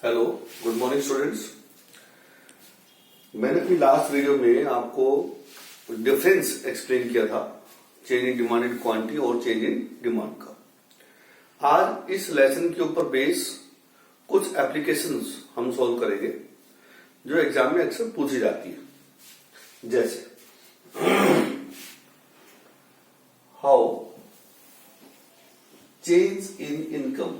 Hello, good morning students. मैंने अपनी last video में आपको डिफरेंस एक्सप्लेन किया था change in demand in quantity और चेंज इन डिमांड का। आज इस लेसन के ऊपर बेस कुछ एप्लीकेशंस हम सॉल्व करेंगे जो एग्जाम में अक्सर पूछी जाती है, जैसे how change in income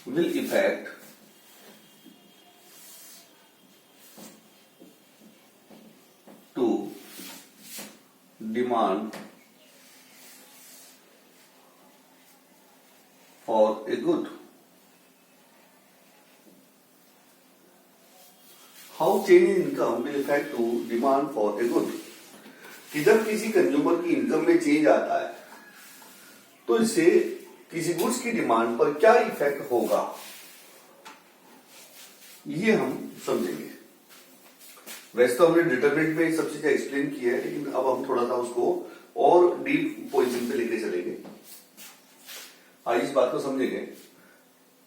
will affect to demand for a good. How change in income will affect to demand for a good. कि जब किसी कंज्यूमर की इनकम में चेंज आता है तो इससे किसी गुड्स की डिमांड पर क्या इफेक्ट होगा, ये हम समझेंगे। वैसे तो हमने डिटरमिनेंट में सब चीजें एक्सप्लेन की है, लेकिन अब हम थोड़ा सा उसको और डीप पोजीशन पे लेके चलेंगे। आज इस बात को समझेंगे।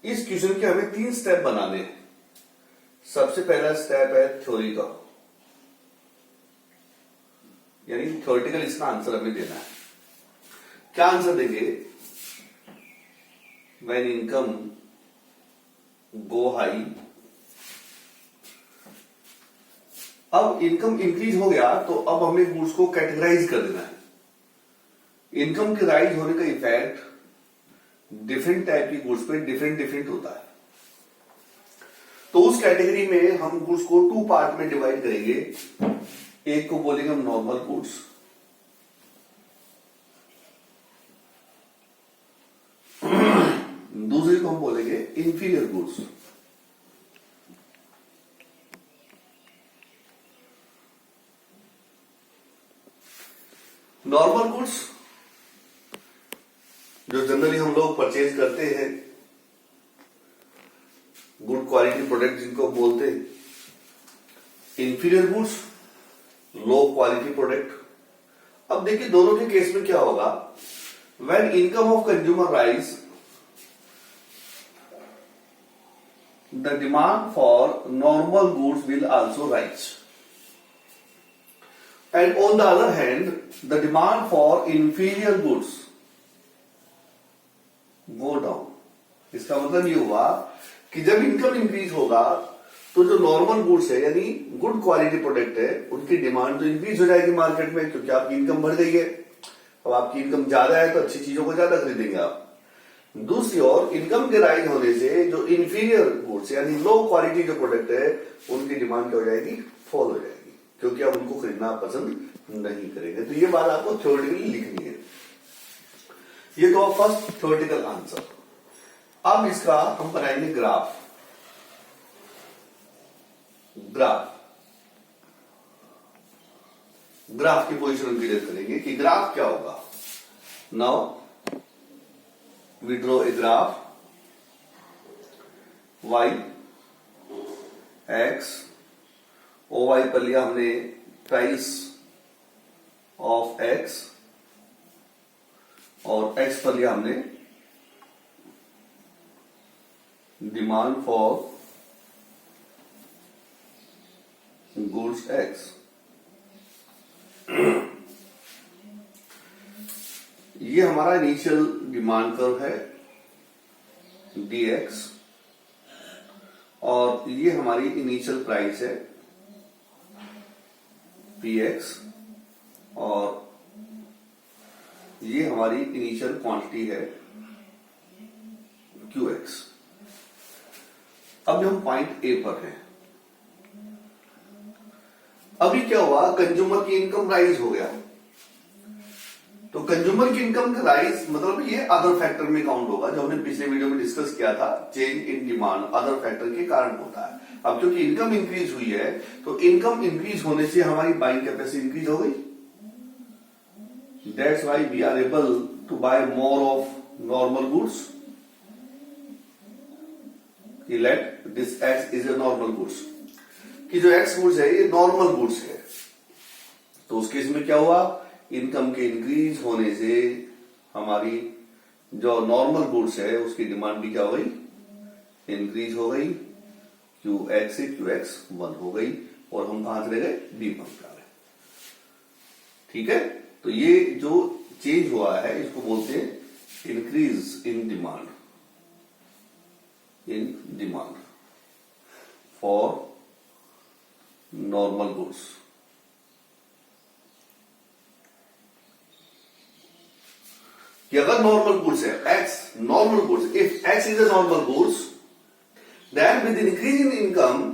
इस क्वेश्चन के हमें 3 स्टेप बनाने हैं। सबसे पहला स्टेप है थ्योरी का, यानी थ्योरेटिकल इसका आंसर हमें देना है। क्या आंसर देंगे? when income go high, अब इनकम इंक्रीज हो गया तो अब हमें गुड्स को कैटेगराइज कर देना है। इनकम के राइज होने का इफेक्ट डिफरेंट टाइप की गुड्स पे डिफरेंट होता है। तो उस कैटेगरी में हम गुड्स को 2 पार्ट में डिवाइड करेंगे। एक को बोलेंगे हम नॉर्मल गुड्स, दूसरे को हम बोलेंगे इंफीरियर गुड्स। नॉर्मल गुड्स जो जनरली हम लोग परचेज करते हैं, गुड क्वालिटी प्रोडक्ट जिनको बोलते हैं। Inferior goods low quality product. अब देखिए दोनों के केस में क्या होगा। When income of consumer rise, the demand for normal goods will also rise, and on the other hand the demand for inferior goods go down. इसका मतलब ये हुआ कि जब इनकम इंक्रीज होगा तो जो नॉर्मल गुड्स है यानी गुड क्वालिटी प्रोडक्ट है उनकी डिमांड तो इंक्रीज हो जाएगी मार्केट में, क्योंकि आपकी इनकम बढ़ गई है। अब आपकी इनकम ज्यादा है तो अच्छी चीजों को ज्यादा खरीदेंगे आप। दूसरी ओर इनकम के राइज होने से जो इंफीरियर गुड्स यानी लो क्वालिटी जो प्रोडक्ट है उनकी डिमांड क्या हो जाएगी? फॉल हो जाएगी, क्योंकि आप उनको खरीदना पसंद नहीं करेंगे। तो ये बात आपको थ्योरेटिकली लिखनी है। ये तो फर्स्ट थ्योरेटिकल आंसर। अब इसका हम बनाएंगे ग्राफ की पोजीशन क्लियर करेंगे कि ग्राफ क्या होगा। Now we draw a graph y x OY पर लिया हमने प्राइस ऑफ x और x पर लिया हमने डिमांड फॉर गुड्स x। ये हमारा इनिशियल डिमांड कर्व है dx और ये हमारी इनिशियल प्राइस है px और ये हमारी इनिशियल क्वांटिटी है qx। अब हम पॉइंट ए पर हैं। अभी क्या हुआ? कंज्यूमर की इनकम राइज हो गया। तो कंज्यूमर की इनकम का राइज मतलब ये अदर फैक्टर में काउंट होगा, जो हमने पिछले वीडियो में डिस्कस किया था। Change in demand other factor के कारण होता है। अब क्योंकि इनकम इंक्रीज हुई है तो इनकम इंक्रीज होने से हमारी बाइंग कैपेसिटी इंक्रीज हो गई। That's why we are able to buy more of normal goods. Let this X is a normal goods, कि जो एक्स गुड्स है ये नॉर्मल गुड्स है। तो उस केस में क्या हुआ? इनकम के इंक्रीज होने से हमारी जो नॉर्मल गुड्स है उसकी डिमांड भी क्या हो गई, इंक्रीज हो गई, QX से QX1 हो गई, और हम कहां चले गए, D1 पे आ गए। ठीक है, तो ये जो चेंज हुआ है इसको बोलते हैं increase in demand, for normal goods. कि अगर नॉर्मल गुड्स है X, normal goods, if X is a normal goods, then with increase in income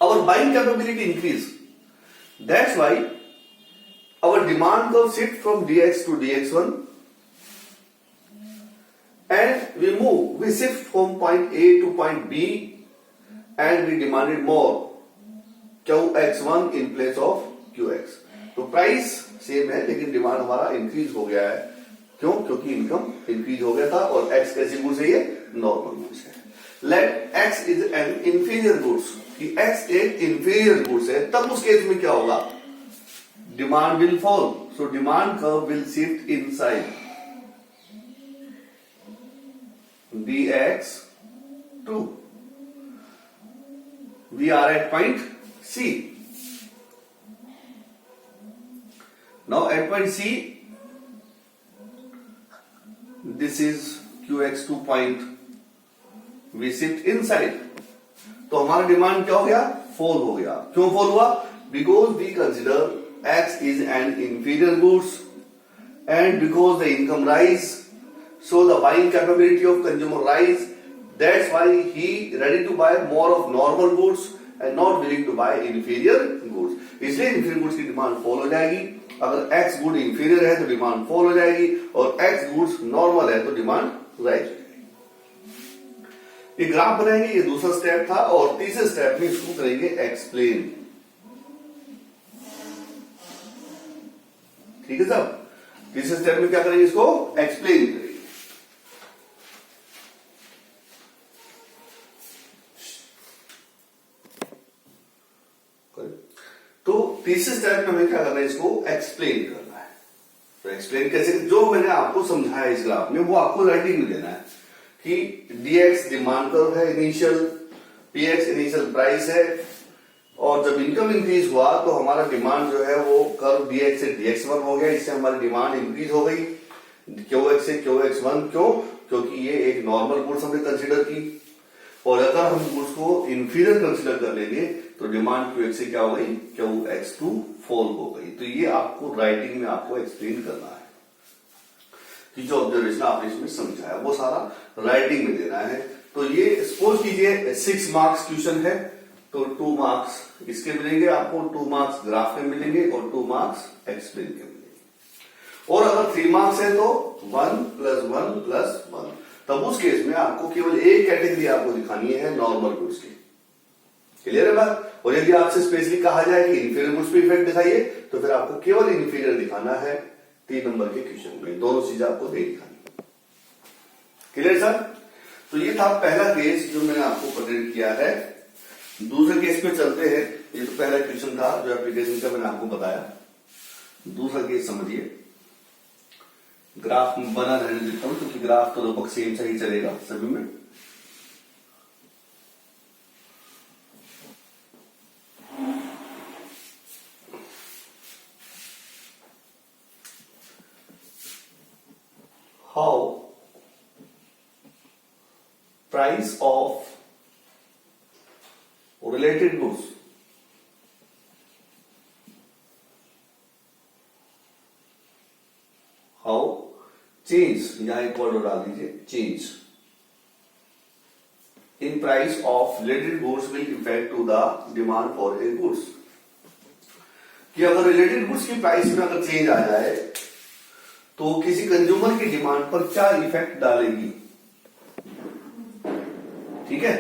our buying capability increase. That's why our demand curve shift from DX to DX1, and we shift from point A to point B, and we demanded more QX1 in place of QX. तो price same है लेकिन demand हमारा increase हो गया है। क्यों? क्योंकि income increase हो गया था, और X कैसी गुड्स है, ये नॉर्मल गुड्स है। Let X is an inferior goods, कि X एक इंफीरियर गुड्स है, तब उस केस में क्या होगा, demand will fall, so demand curve will shift inside DX2। We are at point C। Now at point C, this is QX2 point, we shift inside, तो हमारा डिमांड क्या हो गया, फॉल हो गया। क्यों फॉल हुआ? Because we consider X is an inferior goods, and because the income rise, so the buying capability of consumer rise, that's why he ready to buy more of normal goods and not willing to buy inferior goods। इसलिए inferior goods की demand fall हो जाएगी। अगर X good inferior है तो demand fall हो जाएगी, और X गुड्स नॉर्मल है तो डिमांड राइज हो जाएगी। ये ग्राफ बनाएंगे, ये दूसरा स्टेप था, और तीसरे स्टेप में इसको करेंगे एक्सप्लेन। ठीक है साहब, तीसरे स्टेप में क्या करेंगे, इसको एक्सप्लेन करेंगे। तो तीसरे स्टेप में हमें क्या करना है, इसको एक्सप्लेन करना है। तो एक्सप्लेन कैसे, जो मैंने आपको समझाया इस ग्राफ में वो आपको राइटिंग में देना है कि DX डिमांड कर्व है इनिशियल, PX इनिशियल प्राइस है, और जब इनकम इंक्रीज हुआ तो हमारा डिमांड जो है वो कर्व DX से DX1 हो गया, इससे हमारी डिमांड इंक्रीज हो गई QX से QX1। क्यों? क्योंकि ये एक नॉर्मल गुड्स हमने कंसिडर की, और अगर हम गुड्स को इंफीरियर कंसिडर कर लेंगे तो डिमांड QX से क्या हो गई, QX2 फॉल हो गई। तो ये आपको राइटिंग में आपको एक्सप्लेन करना है कि जो ऑब्जर्वेशन आपने इसमें समझाया वो सारा राइटिंग में देना है। तो ये सपोज कीजिए 6 मार्क्स क्वेश्चन है, तो 2 मार्क्स इसके मिलेंगे आपको, 2 मार्क्स ग्राफ में मिलेंगे, और 2 मार्क्स एक्सप्लेन के मिलेंगे। और अगर 3 मार्क्स है तो 1 + 1 + 1। तब उस केस में आपको केवल एक कैटेगरी आपको दिखानी है, नॉर्मल गुड्स की। क्लियर है बात? और यदि आपसे स्पेशली कहा जाए कि इंफीरियर गुड्स पे इफेक्ट दिखाइए, तो फिर आपको केवल इंफीरियर दिखाना है 3 नंबर के क्वेश्चन में। दोनों चीजें आपको नहीं दिखानी। Clear sir? तो ये था पहला केस जो मैंने आपको प्रेजेंट किया है। दूसरे केस पे चलते हैं। ये तो पहला क्वेश्चन था जो एप्लीकेशन का मैंने आपको बताया। दूसरा केस समझिए, ग्राफ बना रहने देता हूं क्योंकि ग्राफ तो लगभग सेम सही चलेगा सभी में। How price of related goods how change, यहां एक वर्ड डाल दीजिए, change in price of related goods will effect to the demand for a goods. कि अगर रिलेटेड गुड्स की प्राइस में अगर चेंज आ जाए तो किसी कंज्यूमर की डिमांड पर क्या इफेक्ट डालेगी। ठीक है,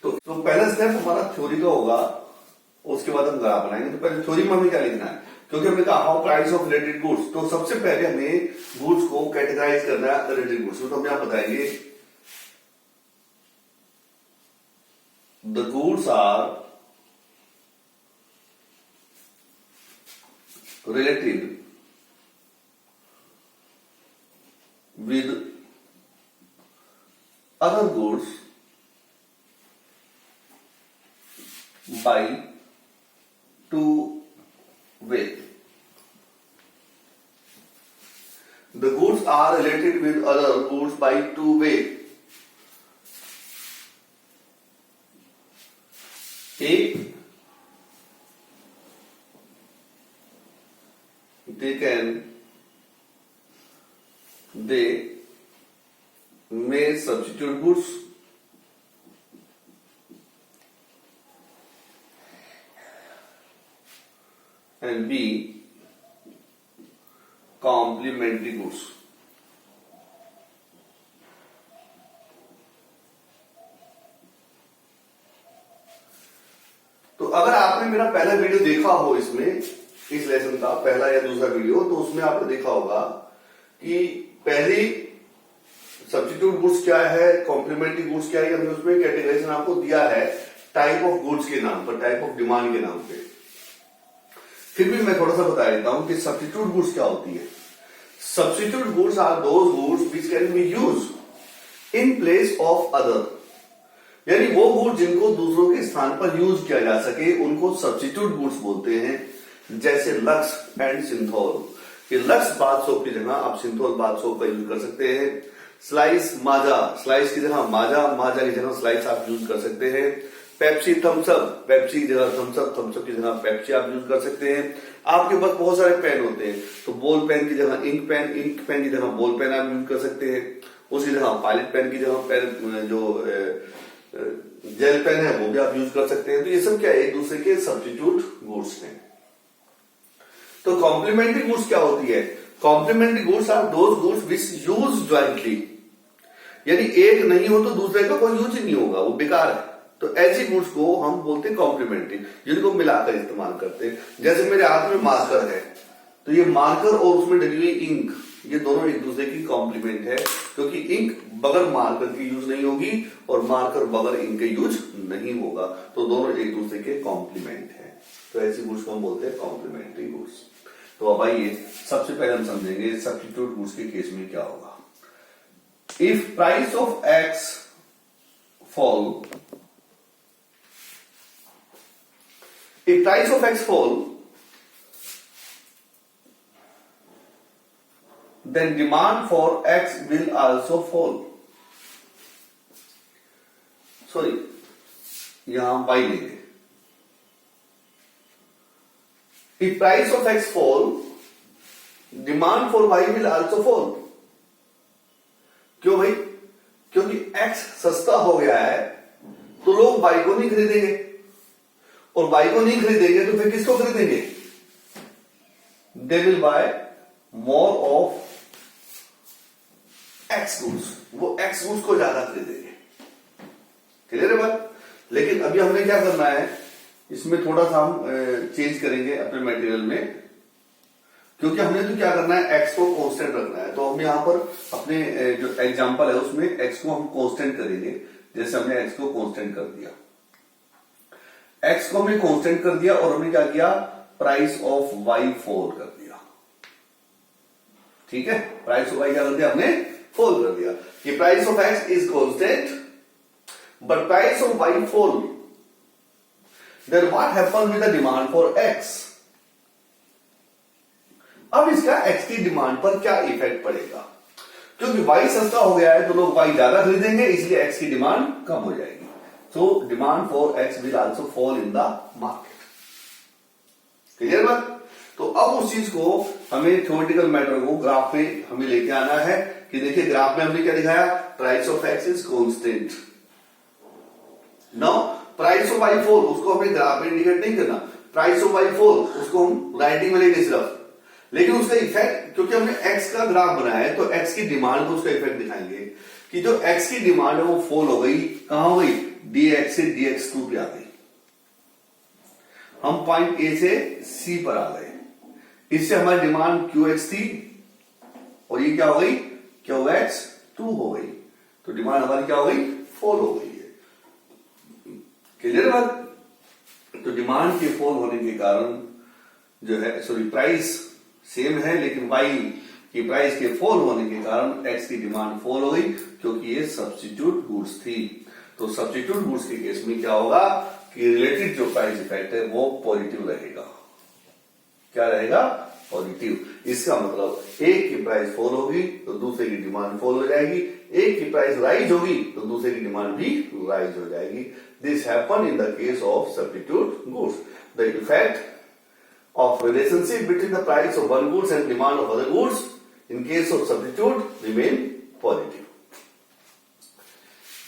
तो पहला स्टेप हमारा थ्योरी का होगा, उसके बाद हम ग्राफ बनाएंगे। तो पहले थ्योरी में हमें क्या लिखना है, क्योंकि हमने कहा how price of related goods, तो सबसे पहले हमें गुड्स को कैटेगराइज करना है रिलेटेड गुड्स। तो हम यहां बताएंगे the goods are related with other goods by two way. The goods are related with other goods by two way. A, they may substitute goods, and B, complementary goods. तो अगर आपने मेरा पहला video देखा हो इसमें, इस लेसन का पहला या दूसरा वीडियो, तो उसमें आपने देखा होगा कि पहली सब्स्टिट्यूट गुड्स क्या है, कॉम्प्लीमेंट्री गुड्स क्या है, हमने उसमें कैटेगराइजेशन आपको दिया है टाइप ऑफ गुड्स के नाम पर, टाइप ऑफ डिमांड के नाम पे। फिर भी मैं थोड़ा सा बता देता हूं कि सब्स्टिट्यूट गुड्स क्या होती है। Substitute goods are those goods which can be use in place of other, यानी वो गुड जिनको दूसरों के स्थान पर यूज किया जा सके उनको सब्स्टिट्यूट गुड्स बोलते हैं। जैसे लक्स एंड सिंथोल, कि लक्स बाथ सोप की जगह आप सिंथोल बाथ सोप का यूज कर सकते हैं। स्लाइस माजा, स्लाइस की जगह माजा, माजा की जगह स्लाइस आप यूज कर सकते हैं। पेप्सी थम्सअप, पेप्सी की जगह थम्सअप, थम्सअप की जगह पेप्सी आप यूज कर सकते हैं। आपके पास बहुत सारे पेन होते हैं, तो बॉल पेन की जगह इंक पेन, इंक पेन की जगह बॉल पेन आप यूज कर सकते हैं। उसी जगह पायलट पेन की जगह पेन, जो जेल पेन है वो भी आप यूज कर सकते हैं। तो ये सब क्या है, एक दूसरे के सब्स्टिट्यूट गुड्स हैं। तो कॉम्प्लीमेंट्री गुड्स क्या होती है? Complementary goods are those goods which use jointly, यानी एक नहीं हो तो दूसरे का कोई यूज ही नहीं होगा, वो बेकार है। तो ऐसी गुड्स को हम बोलते हैं कॉम्प्लीमेंट्री, जिनको मिलाकर इस्तेमाल करते हैं। जैसे मेरे हाथ में मार्कर है, तो ये मार्कर और उसमें डली हुई इंक, ये दोनों एक दूसरे की कॉम्प्लीमेंट है, क्योंकि इंक बगैर मार्कर की यूज नहीं होगी और मार्कर बगैर इंक के यूज नहीं होगा, तो दोनों एक दूसरे के कॉम्प्लीमेंट है। तो ऐसी गुड्स को हम बोलते हैं कॉम्प्लीमेंट्री गुड्स। तो अब आइए सबसे पहले हम समझेंगे सब्स्टिट्यूट गुड्स के केस में क्या होगा। If price of x fall, if price of X fall, then demand for X will also fall. Sorry, यहां Y लेंगे। If price of X fall, demand for Y will also fall. क्यों भाई? क्योंकि X सस्ता हो गया है तो लोग Y को नहीं खरीदेंगे, और बाई को नहीं खरीदेंगे तो फिर किसको खरीदेंगे? They will buy more of x goods, वो एक्स गुड्स को ज्यादा खरीदेंगे। क्लियर है बात? लेकिन अभी हमने क्या करना है, इसमें थोड़ा सा हम चेंज करेंगे अपने मटेरियल में, क्योंकि हमने तो क्या करना है, एक्स को कांस्टेंट रखना है। तो हम यहां पर अपने जो एग्जांपल है उसमें एक्स को हम कांस्टेंट करेंगे। जैसे हमने एक्स को कांस्टेंट कर दिया, एक्स को हमने कांस्टेंट कर दिया और हमने क्या किया, प्राइस ऑफ वाई फॉल कर दिया। ठीक है, प्राइस ऑफ वाई क्या कर दिया हमने, फॉल कर दिया। कि price of X is constant but price of Y fall, then what happen with the demand for X. अब इसका एक्स की डिमांड पर क्या इफेक्ट पड़ेगा? क्योंकि वाई सस्ता हो गया है तो लोग वाई ज्यादा खरीदेंगे, इसलिए एक्स की डिमांड कम हो जाएगी। So demand for X will also fall in the market. Clear बात? तो अब उस चीज को हमें थ्योरेटिकल मैटर को ग्राफ पे हमें लेके आना है कि देखिए ग्राफ में हमने क्या दिखाया, price of X is constant. Now price of Y fall, उसको हमें ग्राफ में इंडिकेट नहीं करना, प्राइस ऑफ वाई फॉल उसको हम राइटिंग में लेंगे सिर्फ, लेकिन उसका इफेक्ट, क्योंकि हमने एक्स का ग्राफ बनाया है तो एक्स की डिमांड को उसका इफेक्ट दिखाएंगे कि जो एक्स की डिमांड है वो फॉल हो गई, कहां हो गई, dx से dx2 पे आ गई। हम पॉइंट ए से सी पर आ गए, इससे हमारी डिमांड qx थी और ये क्या हो गई, qx2 हो गई, तो डिमांड हमारी क्या हो गई, फॉल हो गई है। क्लियर बात? तो डिमांड के फॉल होने के कारण जो है, सॉरी प्राइस सेम है लेकिन वाई कि प्राइस के फॉल होने के कारण एक्स की डिमांड फॉल हो गई क्योंकि ये सब्स्टिट्यूट गुड्स थी। तो सब्स्टिट्यूट गुड्स के केस में क्या होगा कि रिलेटेड जो प्राइस इफेक्ट है वो पॉजिटिव रहेगा। क्या रहेगा? पॉजिटिव। इसका मतलब एक की प्राइस फॉल होगी तो दूसरे की डिमांड फॉल हो जाएगी, एक की प्राइस राइज होगी तो दूसरे की डिमांड भी राइज हो जाएगी। This happen in the case of substitute goods. The effect of relationship between the price of one goods and demand of other goods in case of substitute remain positive.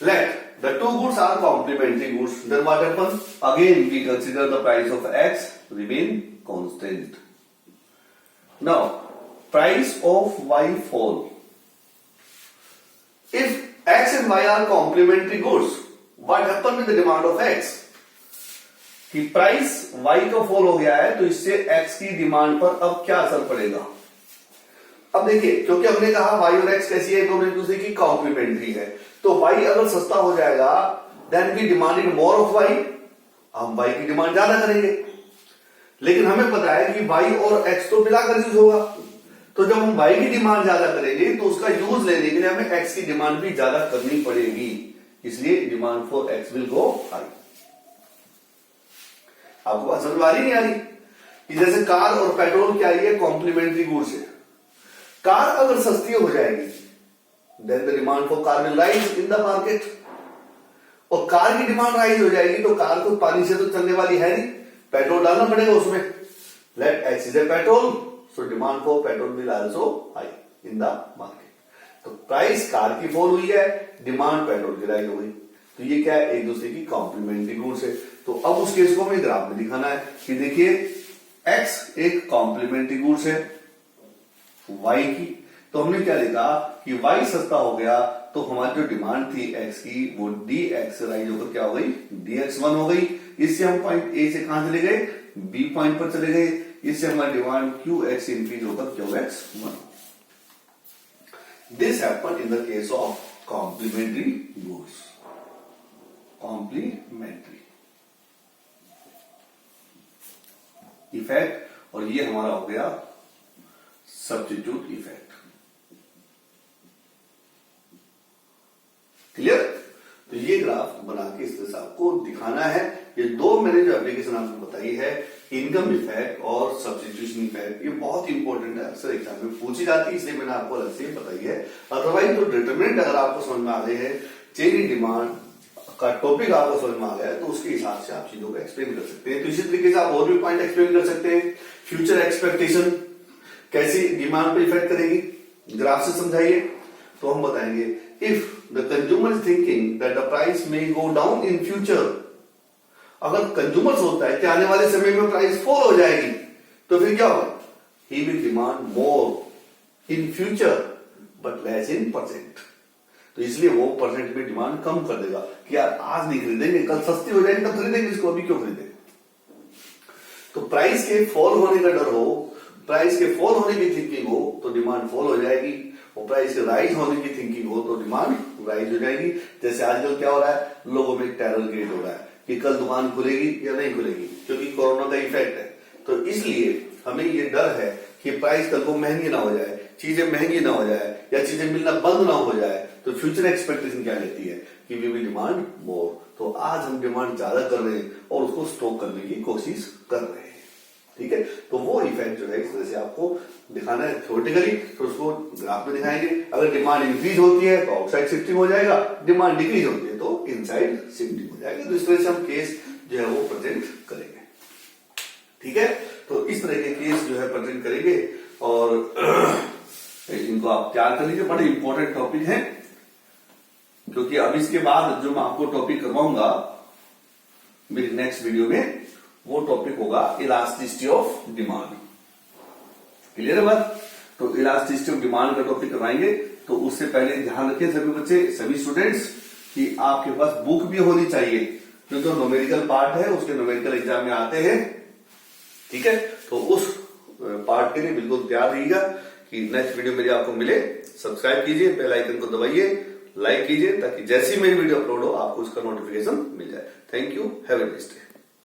Let the two goods are complementary goods, then what happens? Again we consider the price of X remain constant. Now price of Y fall. If X and Y are complementary goods, what happens with the demand of X? कि price Y का fall हो गया है तो इससे X की demand पर अब क्या असर पड़ेगा? अब देखिए, क्योंकि हमने कहा Y और X कैसी है, दोनों एक दूसरे की कॉम्प्लीमेंट्री है, तो Y अगर सस्ता हो जाएगा then we demanded more of Y, हम Y की डिमांड ज्यादा करेंगे। लेकिन हमें पता है कि Y और X तो मिलाकर यूज होगा, तो जब हम Y की डिमांड ज्यादा करेंगे तो उसका यूज लेने के लिए हमें X की डिमांड भी ज्यादा करनी पड़ेगी, इसलिए demand for X will go high. आपको बात समझ आ रही नहीं आ रही? कि जैसे कार और पेट्रोल क्या है, कॉम्प्लीमेंट्री गुड्स है। कार अगर सस्ती हो जाएगी then the demand for car will rise in the market, और कार की डिमांड राइज हो जाएगी तो कार तो पानी से तो चलने वाली है नहीं, पेट्रोल डालना पड़ेगा उसमें। Let X is a petrol, so demand for petrol will also high in the market. तो प्राइस कार की फॉल हुई है, डिमांड पेट्रोल की राइज हो गई, तो ये क्या है, एक दूसरे की कॉम्प्लीमेंट्री गुड्स है। तो अब उस केस को हमें ग्राफ में दिखाना है कि देखिए X एक कॉम्प्लीमेंट्री गुड्स है Y की, तो हमने क्या लिखा कि Y सस्ता हो गया तो हमारी जो डिमांड थी X की वो dx राइज होकर क्या हो गई, dx1 हो गई। इससे हम पॉइंट A से कहां चले गए, B पॉइंट पर चले गए, इससे हमारी डिमांड QX इंक्रीज होकर QX1। This happen in the case of complementary goods. Complementary effect, और ये हमारा हो गया सब्स्टिट्यूट इफेक्ट। क्लियर? तो ये ग्राफ बना के इस तरह से आपको दिखाना है। ये दो मैंने जो एप्लीकेशन आपको बताई है, इनकम इफेक्ट और सब्स्टिट्यूशन इफेक्ट, ये बहुत इंपॉर्टेंट है, अक्सर एग्जाम में पूछी जाती है, इसलिए मैंने आपको अलग से बताई है। अदरवाइज तो डिटरमिनेंट अगर आपको समझ में आ गए हैं, चेंज इन डिमांड का टॉपिक आपको समझ में आ गया है, तो उसके हिसाब से आप चीजों को एक्सप्लेन कर सकते हैं। तो इसी तरीके से आप और भी पॉइंट एक्सप्लेन कर सकते हैं। फ्यूचर एक्सपेक्टेशन कैसी डिमांड पर इफेक्ट करेगी, ग्राफ से समझाइए। तो हम बताएंगे if the consumer is thinking that the price may go down in future, अगर कंज्यूमर सोचता है कि आने वाले समय में प्राइस फॉल हो जाएगी, तो फिर क्या होगा, he will demand more in future but less in percent. तो इसलिए वो परसेंट में डिमांड कम कर देगा कि यार आज नहीं खरीदेंगे, कल सस्ती हो जाएगी तब खरीदेंगे इसको, अभी क्यों खरीदेंगे। तो प्राइस के फॉल होने का डर हो, प्राइस के फॉल होने की थिंकिंग हो तो डिमांड फॉल हो जाएगी, और प्राइस के राइज होने की थिंकिंग हो तो डिमांड राइज हो जाएगी। जैसे आजकल क्या हो रहा है, लोगों में टेरर क्रिएट हो रहा है कि कल दुकान खुलेगी या नहीं खुलेगी, क्योंकि कोरोना का इफेक्ट है। तो इसलिए हमें ये डर है कि प्राइस कल को महंगी ना हो जाए, चीजें महंगी ना हो जाए, या चीजें मिलना बंद ना हो जाए। तो फ्यूचर एक्सपेक्टेशन क्या रहती है कि वी विल डिमांड मोर। तो आज हम डिमांड ज्यादा कर रहे हैं और उसको स्टॉक करने की कोशिश कर रहे हैं। ठीक है, तो वो इफेक्ट जो है इस तरह से आपको दिखाना है थ्योरेटिकली, तो उसको ग्राफ में दिखाएंगे। अगर डिमांड इंक्रीज होती है तो आउटसाइड शिफ्टिंग हो जाएगा, डिमांड डिक्रीज होती है तो इनसाइड शिफ्टिंग हो जाएगा। तो इस तरह से हम केस जो है वो प्रेजेंट करेंगे। ठीक है, तो इस तरह के केस जो है प्रेजेंट करेंगे और इनको आप तैयार कर लीजिए। बड़े इंपॉर्टेंट टॉपिक है, क्योंकि अब इसके बाद जो मैं आपको टॉपिक करवाऊंगा मेरी नेक्स्ट वीडियो में, वो टॉपिक होगा इलास्टिसिटी ऑफ डिमांड। क्लियर है बात? तो इलास्टिसिटी ऑफ डिमांड का टॉपिक करवाएंगे। तो उससे पहले ध्यान रखें सभी बच्चे, सभी स्टूडेंट्स, कि आपके पास बुक भी होनी चाहिए, क्योंकि जो न्यूमेरिकल पार्ट है उसके न्यूमेरिकल एग्जाम में आते हैं। ठीक है, तो उस पार्ट के लिए बिल्कुल तैयार रहिएगा कि नेक्स्ट वीडियो मेरी आपको मिले। सब्सक्राइब कीजिए, बेल आइकन को दबाइए, लाइक कीजिए, ताकि जैसी मेरी वीडियो अपलोड हो आपको उसका नोटिफिकेशन मिल जाए। Thank you, have a nice day.